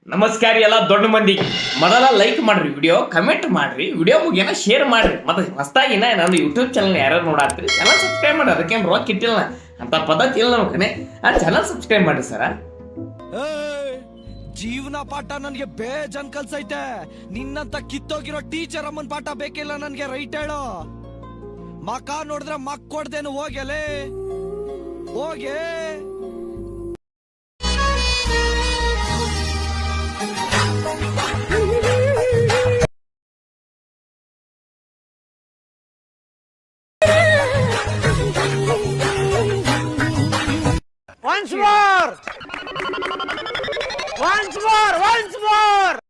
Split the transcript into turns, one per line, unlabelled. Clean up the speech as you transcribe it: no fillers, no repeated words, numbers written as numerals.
ನಮಸ್ಕಾರ ಎಲ್ಲ ದೊಡ್ಡ ಮಂದಿ ಮೊದಲ ಲೈಕ್ ಮಾಡ್ರಿ ವಿಡಿಯೋ ಕಮೆಂಟ್ ಮಾಡ್ರಿ ವಿಡಿಯೋ ಮುಗಿಯನ ಶೇರ್ ಮಾಡ್ರಿ ಮತ್ತೆ ಹೊಸದಾಗಿ ನಾನು ಯೂಟ್ಯೂಬ್ ಚಾನಲ್ ಯಾರು ನೋಡಾತ್ರಿ ಚಾನಲ್ ಸಬ್ಸ್ಕ್ರೈಬ್ ಮಾಡ್ರಿ ಅದಕ್ಕೇನು ರೊಕ್ಕ ಇಟ್ಟಿಲ್ಲ ಅಂತ ಪದ್ಧತಿ ಇಲ್ಲ ನಮ್ಮ ಕನೆ ಆ ಚಾನಲ್ ಸಬ್ಸ್ಕ್ರೈಬ್ ಮಾಡ್ರಿ ಸರ
ಜೀವನ ಪಾಠ ನನ್ಗೆ ಬೇಜನ್ ಕಲ್ಸೈತೆ ನಿನ್ನಂತ ಕಿತ್ತೋಗಿರೋ ಟೀಚರ್ ಅಮ್ಮನ್ ಪಾಠ ಬೇಕಿಲ್ಲ ನನ್ಗೆ ರೈಟ್ ಹೇಳು ಮಕ ನೋಡಿದ್ರೆ ಮಕ್ ಕೊಡ್ದೇನು ಹೋಗ್ಯಲೇ ಹೋಗೆ
Once more! Once more! Once more!